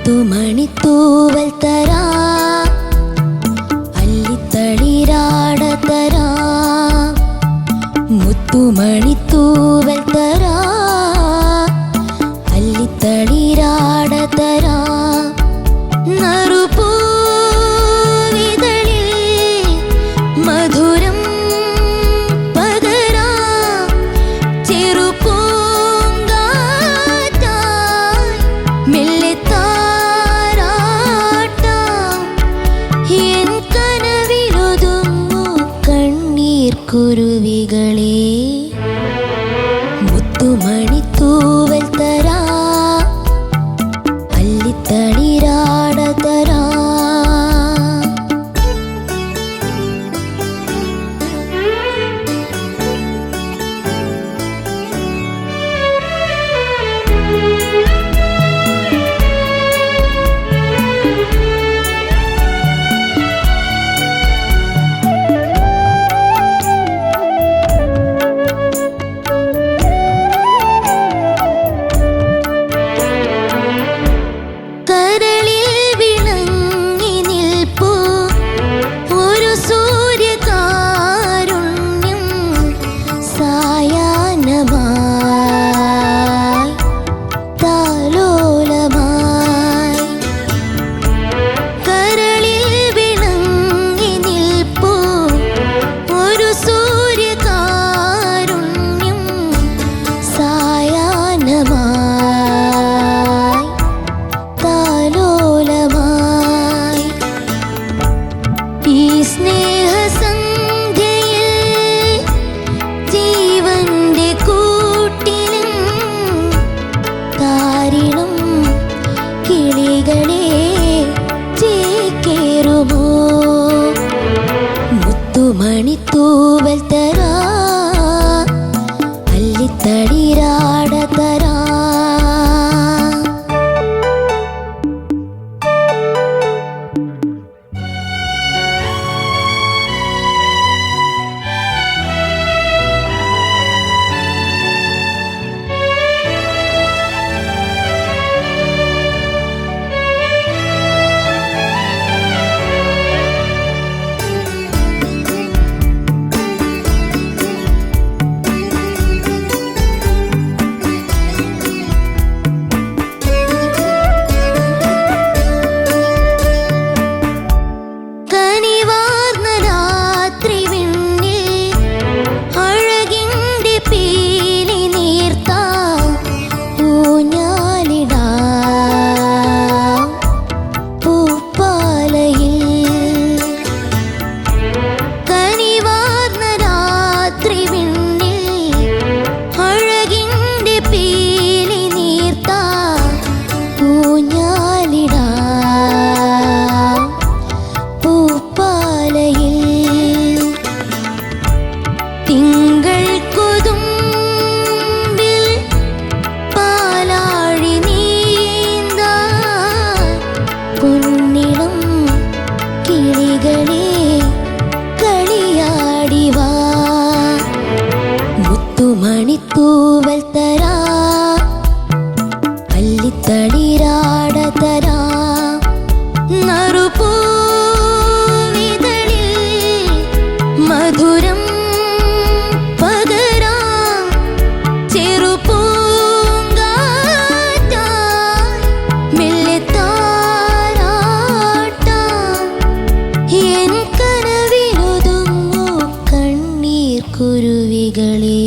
മുത്തുമണിത്തൂവൽ തരാ അല്ലിത്തളിരാട തരാ മുത്തുമണിത്തൂവൽ തരാ അല്ലിത്തളിരാട തരാ നറുപൂവിതളിൽ മധുരം പകരാ ചെറുപൂങ്കാറ്റായി മെല്ലെ താരാട്ടാം എൻ കനവിലൊതുങ്ങൂ കണ്ണീർ കുരുവികളെ മുത്തുമണിത്തൂവൽ തരാ അല്ലിത്തളിരാട തരാ മുത്തുമണിത്തൂവൽ തരാ അല്ലിത്തളിരാട തരാ മുത്തുമണിത്തൂവൽ തരാ അല്ലിത്തളിരാട തരാ നറുപൂവിതളിൽ മധുരം പകരാ ചെറുപൂങ്കാറ്റായി മെല്ലെ താരാട്ടാം എൻ കനവിലൊതുങ്ങൂ കണ്ണീർ കുരുവികളെ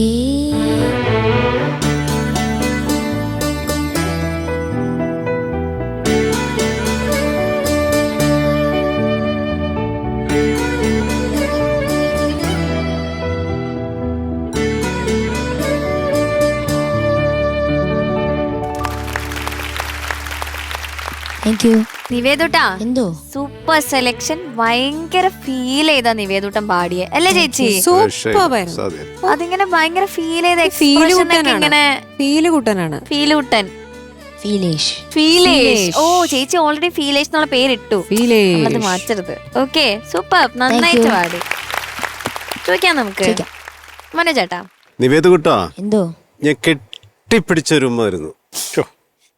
നിവേദുട്ടാ എന്തോ സൂപ്പർ സെലക്ഷൻ. ഭയങ്കര ഫീൽ ചെയ്താ നിവേദുട്ടം പാടിയെ അല്ലേ ചേച്ചി? അതിങ്ങനെ ഭയങ്കര ഫീൽ ചെയ്ത ഫീലേഷ്. ഓ ചേച്ചി ഓൾറെഡി ഫീലേഷ് എന്നുള്ള പേരിട്ടു, അത് മാറ്റരുത്. ഓക്കെ സൂപ്പർ, നന്നായിട്ട് പാടി. ചോദിക്കാം നമുക്ക് മനോജേട്ടാ. നിവേദുട്ടാ എന്തോ ഞാൻ കെട്ടിപ്പിടിച്ചൊരുമായിരുന്നു.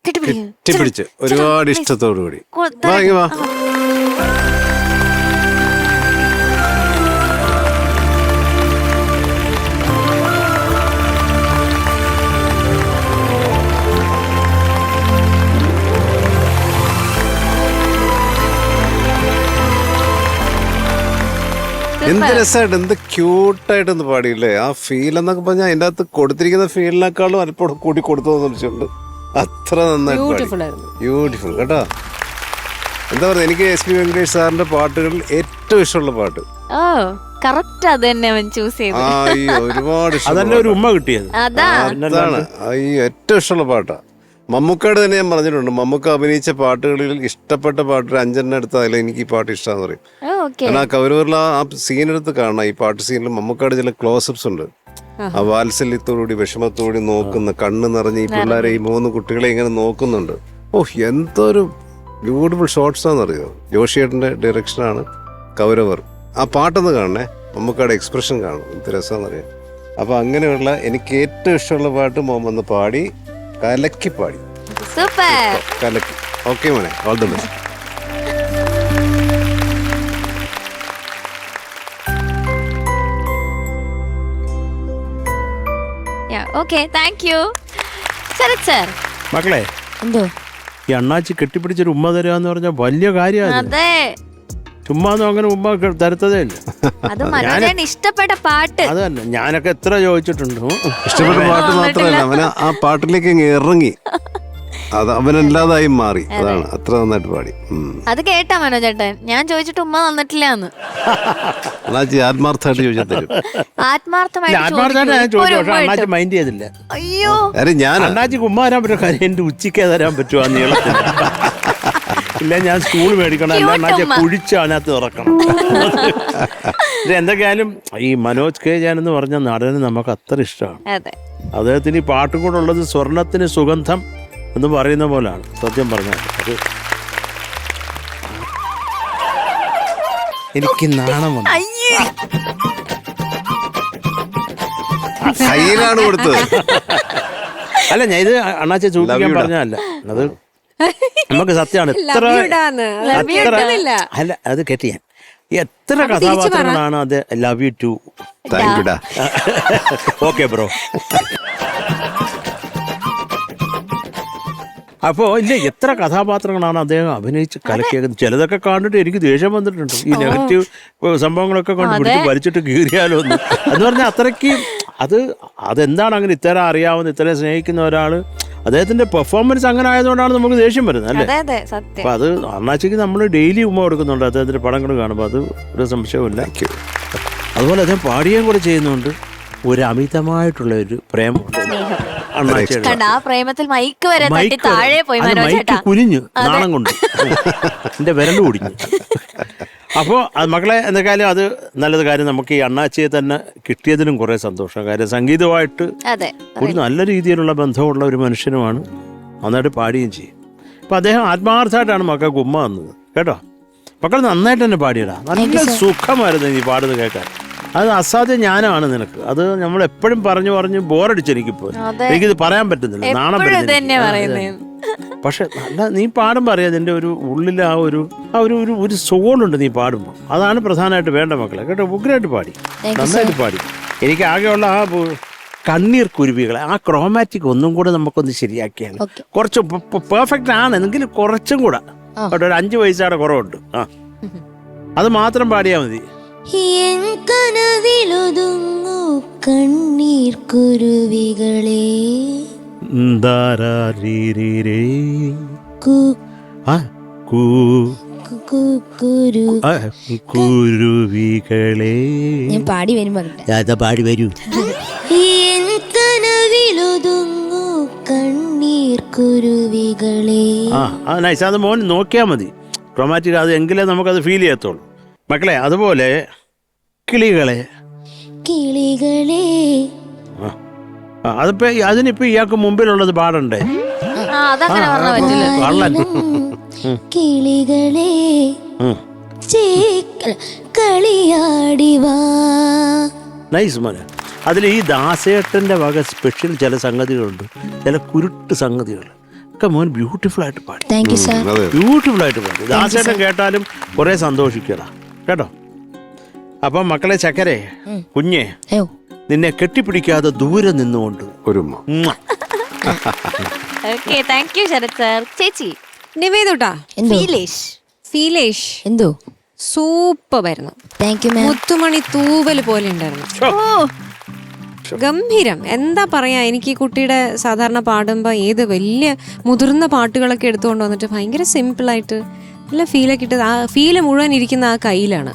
കെട്ടിപ്പിടിച്ച് ഒരുപാട് ഇഷ്ടത്തോടു കൂടി വാ. എന്ത് രസമായിട്ട് എന്ത് ക്യൂട്ടായിട്ടൊന്ന് പാടിയില്ലേ. ആ ഫീൽ എന്നൊക്കെ പറഞ്ഞാൽ അതിൻ്റെ അകത്ത് കൊടുത്തിരിക്കുന്ന ഫീലിനേക്കാളും അല്പം കൂടി കൊടുത്തതെന്ന് വെച്ചിട്ടുണ്ട്. അത്ര നന്നായിട്ട് ബ്യൂട്ടിഫുൾ കേട്ടോ. എന്താ പറയുക, എനിക്ക് SP വെങ്കടേഷ് സാറിന്റെ പാട്ടുകളിൽ ഏറ്റവും ഇഷ്ടമുള്ള പാട്ട് ഒരുപാട് അതാണ്. ഏറ്റവും ഇഷ്ടമുള്ള പാട്ടാ. മമ്മൂക്കാട് തന്നെ ഞാൻ പറഞ്ഞിട്ടുണ്ട്, മമ്മൂക്ക അഭിനയിച്ച പാട്ടുകളിൽ ഇഷ്ടപ്പെട്ട പാട്ട് 5 എടുത്താൽ അതിൽ എനിക്ക് ഈ പാട്ട് ഇഷ്ടമാന്ന് പറയും. കാരണം ആ കൗരവറിൽ ആ സീനെടുത്ത് കാണാം. ഈ പാട്ട് സീനിൽ മമ്മൂക്കാട് ചില ക്ലോസപ്സ് ഉണ്ട്. ആ വാത്സല്യത്തോടുകൂടി വിഷമത്തോടുകൂടി നോക്കുന്ന, കണ്ണ് നിറഞ്ഞ് ഈ പിള്ളേരെ, ഈ 3 കുട്ടികളെ ഇങ്ങനെ നോക്കുന്നുണ്ട്. എന്തൊരു ബ്യൂട്ടിഫുൾ ഷോട്ട്സ് ആണെന്നറിയോ. ജോഷിയേട്ടന്റെ ഡയറക്ഷനാണ് കൗരവർ. ആ പാട്ടൊന്ന് കാണണേ, മമ്മൂക്കാട് എക്സ്പ്രഷൻ കാണും, എന്ത് രസമാണെന്നറിയാം. അപ്പൊ അങ്ങനെയുള്ള എനിക്ക് ഏറ്റവും ഇഷ്ടമുള്ള പാട്ട് മോമെന്ന് പാടി കലക്കി പാടി. കലക്കി. ഓക്കെ മോനെ, ഓൾ ദി ബെസ്റ്റ്. മക്കളെ, ഈ അണ്ണാച്ചി കെട്ടിപ്പിടിച്ചൊരു ഉമ്മ തരാന്ന് പറഞ്ഞാൽ വലിയ കാര്യമാണ്. ചുമ്മാന്നും അങ്ങനെ ഉമ്മ തരത്തതേ ഇല്ല. ഇഷ്ടപ്പെട്ട പാട്ട് അത് തന്നെ ഞാനൊക്കെ എത്ര ചോദിച്ചിട്ടുണ്ട്. ഇഷ്ടപ്പെട്ട പാട്ട് മാത്രമല്ല, അവന് ആ പാട്ടിലേക്ക് ഇറങ്ങി, അത് അവനല്ലാതായി മാറി. അതാണ്, അത്ര നന്നായിട്ട് പാടി. അത് കേട്ടാ മനോജേട്ടൻ, ഞാൻ ചോദിച്ചിട്ട് ഉമ്മ തന്നിട്ടില്ലാന്ന്. ആത്മാർത്ഥമായിട്ട് ചോദിച്ചാൽ തരും. അണ്ണാച്ചി മൈൻഡ് ചെയ്തില്ല. അയ്യോ, ഞാൻ അണ്ണാച്ചിക്ക് ഉമ്മ തരാൻ പറ്റുമോ? കാര്യം എന്റെ ഉച്ചയ്ക്കേ തരാൻ പറ്റുമോ നീളത്തിൽ. ഇല്ല, ഞാൻ സ്കൂൾ മേടിക്കണം, അണ്ണാച്ചിയെ കുഴിച്ച് അതിനകത്ത് ഇറക്കണം. ഇത് എന്തൊക്കെയായാലും ഈ മനോജ് കെ ജാൻ എന്ന് പറഞ്ഞ നടന് നമുക്ക് അത്ര ഇഷ്ടമാണ്. അദ്ദേഹത്തിന് ഈ പാട്ടും കൂടെ ഉള്ളത് സ്വർണത്തിന് സുഗന്ധം എന്ന് പറയുന്ന പോലാണ് സത്യം പറഞ്ഞാൽ. അത് എനിക്ക് നാണം വന്നു. കയ്യിലാണ് കൊടുത്തത്. അല്ല, ഞാൻ ഇത് അണ്ണാച്ചിയെ സൂക്ഷിക്കാൻ പറഞ്ഞല്ല, അത് നമുക്ക് സത്യമാണ്. അല്ല, അത് കേട്ടി ഞാൻ എത്ര കഥാപാത്രങ്ങളാണ് അത്. Love you too. താങ്ക് യുടാ. Okay bro. അപ്പോ ഇല്ല, എത്ര കഥാപാത്രങ്ങളാണ് അദ്ദേഹം അഭിനയിച്ച് കലക്കിയത്. ചിലതൊക്കെ കണ്ടിട്ട് എനിക്ക് ദേഷ്യം വന്നിട്ടുണ്ട്. ഈ നെഗറ്റീവ് സംഭവങ്ങളൊക്കെ കൊണ്ട് വലിച്ചിട്ട് കീറിയാലോ എന്ന് പറഞ്ഞാൽ അത്രയ്ക്ക് അതെന്താണ് അങ്ങനെ ഇത്ര അറിയാവുന്ന, ഇത്ര സ്നേഹിക്കുന്ന ഒരാള്, അദ്ദേഹത്തിന്റെ പെർഫോമൻസ് അങ്ങനെ ആയതുകൊണ്ടാണ് നമുക്ക് ദേഷ്യം വരുന്നത്, അല്ലേ? അപ്പൊ അത് അണ്ണാച്ചിക്ക് നമ്മൾ ഡെയിലി ഉമ്മ കൊടുക്കുന്നുണ്ട് അദ്ദേഹത്തിന്റെ പടങ്ങൾ കാണുമ്പോൾ, അത് ഒരു സംശയമില്ല. അതുപോലെ അദ്ദേഹം പാടുകയും കൂടെ ചെയ്യുന്നുണ്ട്. ഒരു അമിതമായിട്ടുള്ള ഒരു പ്രേമമുണ്ട് കുനിഞ്ഞു നാണം കൊണ്ട് എന്റെ വിരൽ കുടിഞ്ഞു. അപ്പോൾ മക്കളെ, എന്തൊക്കെയാലും അത് നല്ലത് കാര്യം. നമുക്ക് ഈ അണ്ണാച്ചിയെ തന്നെ കിട്ടിയതിനും കുറേ സന്തോഷം. കാര്യം സംഗീതമായിട്ട് ഒരു നല്ല രീതിയിലുള്ള ബന്ധമുള്ള ഒരു മനുഷ്യനുമാണ്, നന്നായിട്ട് പാടുകയും ചെയ്യും. അപ്പം അദ്ദേഹം ആത്മാർത്ഥമായിട്ടാണ് മക്കൾക്ക് ഉമ്മ തന്നത് കേട്ടോ. മക്കൾ നന്നായിട്ട് തന്നെ പാടിയടാ, നല്ല സുഖമായിരുന്നു ഈ പാടുന്നത് കേൾക്കാൻ. അത് അസാധ്യ ജ്ഞാനമാണ് നിനക്ക്. അത് നമ്മൾ എപ്പോഴും പറഞ്ഞു ബോറടിച്ചു. എനിക്കിത് പറയാൻ പറ്റുന്നില്ല, നാണം പറ്റുന്നില്ല. പക്ഷെ നല്ല നീ പാടുമ്പോൾ അറിയാം, നിന്റെ ഒരു ഉള്ളിൽ ആ ഒരു സോളുണ്ട് നീ പാടുമ്പോൾ. അതാണ് പ്രധാനമായിട്ട് വേണ്ട മക്കളെ കേട്ടോ. ഉഗ്രമായിട്ട് പാടി, നന്നായിട്ട് പാടി. എനിക്ക് ആകെയുള്ള ആ കണ്ണീർ കുരുവികളെ, ആ ക്രോമാറ്റിക് ഒന്നും കൂടെ നമുക്കൊന്ന് ശരിയാക്കിയാണ്. കുറച്ച് പെർഫെക്റ്റ് ആണ് എങ്കിലും കുറച്ചും കൂടെ കേട്ടോ, ഒരു 5 വയസ്സാടെ കുറവുണ്ട്. അത് മാത്രം പാടിയാൽ മതി. കനവിലൊതുങ്ങൂ കണ്ണീർ കുരുവികളെ, കുരുവികളെ. ഞാൻ പാടി വരുമ്പോ പാടി വരൂ. കനവിലൊതുങ്ങൂ കണ്ണീർ കുരുവികളെ. നൈസ്. അത് മോൻ നോക്കിയാൽ മതി ക്രോമാറ്റിക്, അത് എങ്കിലേ നമുക്കത് ഫീൽ ചെയ്യത്തുള്ളൂ. മക്കളെ, അതുപോലെ കിളികളെ അതിനിപ്പോ ഇയാൾക്ക് മുമ്പിലുള്ളത് പാടണ്ടേ? കിളികളെ കളിയാടിവാ. നൈസ് മോനെ. അതിൽ ഈ ദാസേട്ടന്റെ വക സ്പെഷ്യൽ ചില സംഗതികളുണ്ട്, ചില കുരുട്ട് സംഗതികൾ. ഒക്കെ മോൻ ബ്യൂട്ടിഫുൾ ആയിട്ട് പാടി, താങ്ക് യു സാർ. അതെ ബ്യൂട്ടിഫുൾ ആയിട്ട് പാടി. ദാസേട്ടൻ കേട്ടാലും കുറെ സന്തോഷിക്കണം കേട്ടോ. അപ്പം മക്കളെ ചക്കരെ കുഞ്ഞെ അയ്യോ നിന്നെ കെട്ടിപ്പിടിക്കാതെ ദൂരെ നിന്നുകൊണ്ട് ഒരു ഉമ്മ. ഉമ്മ. Okay thank you Sarath sir. ചേച്ചി നിവേദുട്ടാ, എന്തോ ഫീലേഷ് എന്തോ സൂപ്പറായിരുന്നു. താങ്ക് യു മാം. മുത്തുമണി തൂവൽ പോലെ ഉണ്ടായിരുന്നു. ഗംഭീരം. എന്താ പറയാ, എനിക്ക് ഈ കുട്ടിയുടെ സാധാരണ പാടുമ്പോ ഏത് വലിയ മുതിർന്ന പാട്ടുകളൊക്കെ എടുത്തുകൊണ്ട് വന്നിട്ട് ഭയങ്കര സിമ്പിളായിട്ട് നല്ല ഫീലൊക്കെ ഇട്ടത്. ആ ഫീല് മുഴുവൻ ഇരിക്കുന്ന ആ കയ്യിലാണ്.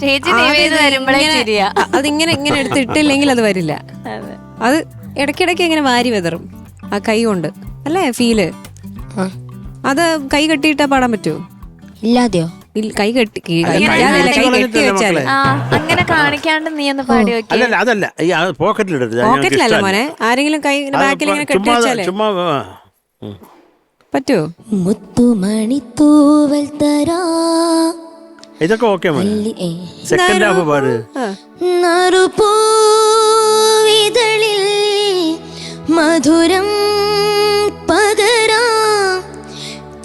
ചേച്ചി നിവേദ് വരുമ്പോഴേ ശരിയാ. അതിങ്ങനെ ഇങ്ങനെ എടുത്ത് ഇട്ടില്ലെങ്കിൽ അത് വരില്ല. അത് ഇടയ്ക്കിടയ്ക്ക് ഇങ്ങനെ വാരി വെതറും ആ കൈ കൊണ്ട്, അല്ലേ ഫീല്. അത് കൈ കെട്ടിയിട്ടാ പാടാൻ പറ്റുമോ? ഇല്ലാതെയോ? കൈ കെട്ടി വെച്ചാല് അങ്ങനെ കാണിക്കാണ്ട് നീ ഒന്ന് പാടി നോക്കി. അല്ലല്ല അതല്ല, ഈ പോക്കറ്റിലിടരുത്. പോക്കറ്റിലല്ല മോനെ, ആരെങ്കിലും കൈ ബാക്കിൽ ഇങ്ങനെ കെട്ടി വെച്ചാലേ ചുമ്മാ പറ്റുമോ? മുത്തുമണി തൂവൽ തരാ ഇതൊക്കെ ഓക്കെ മോനെ. സെക്കൻഡ് ഹാഫ് പാട്. നറുപൂവിതളിൽ മധുരം പകരാ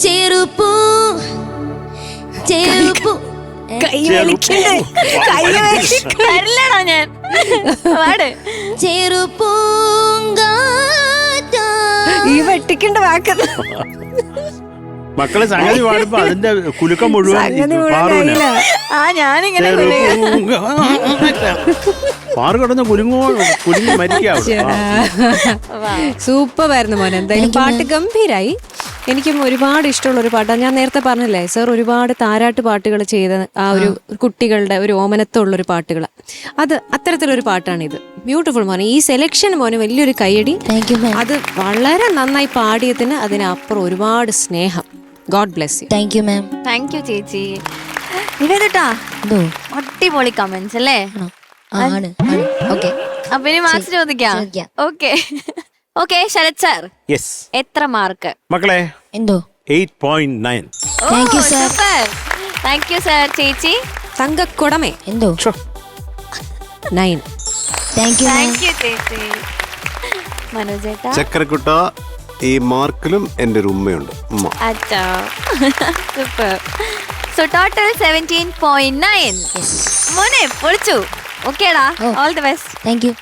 ചെറുപ്പൂ ചെറുപ്പൂ തരില്ലടാ ഞാൻ. പാട്. ചെറുപ്പൂങ്കാറ്റാ ഈ വെട്ടിക്കേണ്ട വാക്കത് മക്കളെ സംഗതി പാടുമ്പോ അതിന്റെ കുലുക്കം മുഴുവൻ പാറൂല. ഞാനിങ്ങനെ പാറു കിടന്ന് കുലുങ്ങി മരിക്കാവും. സൂപ്പറായിരുന്നു മോനെ. എന്തായാലും പാട്ട് ഗംഭീരായി. എനിക്കും ഒരുപാട് ഇഷ്ടമുള്ള ഒരു പാട്ടാണ്. ഞാൻ നേരത്തെ പറഞ്ഞില്ലേ സർ, ഒരുപാട് താരാട്ട് പാട്ടുകൾ ചെയ്ത ആ ഒരു കുട്ടികളുടെ ഒരു ഓമനത്തുള്ളൊരു പാട്ടുകൾ, അത് അത്തരത്തിലൊരു പാട്ടാണിത്. ബ്യൂട്ടിഫുൾ മോനെ. ഈ സെലക്ഷൻ മോനെ വലിയൊരു കൈയടി. അത് വളരെ നന്നായി പാടിയതിന് അതിനപ്പുറം ഒരുപാട് സ്നേഹം. God bless you. Thank you ma'am. Thank you ചേച്ചി. നിവേദിട്ടാ അടിപൊളി കമന്റ്സ് അല്ലേ? ആണ്. ഓക്കെ, അപ്പൊ ഇനി മാർക്സ് ചോദിക്കാം. Okay okay Sarath sir, yes. എത്ര മാർക്ക്? മക്കളെ എന്തോ 8.9. Thank you sir. Thank you sir. ചേച്ചി തങ്കക്കുടമേ എന്തോ 9. Thank you ma'am. Thank you ചേച്ചി. മനോജേട്ടാ ചക്കരക്കുട്ട, ഈ മാർക്കിലും എൻ്റെ ഒരു ഉമ്മയുണ്ട്. ഉമ്മ. അച്ഛാ സൂപ്പർ. So total 17.9. മോനെ പൊളിച്ചു. ഓക്കേടാ, all the best. Thank you.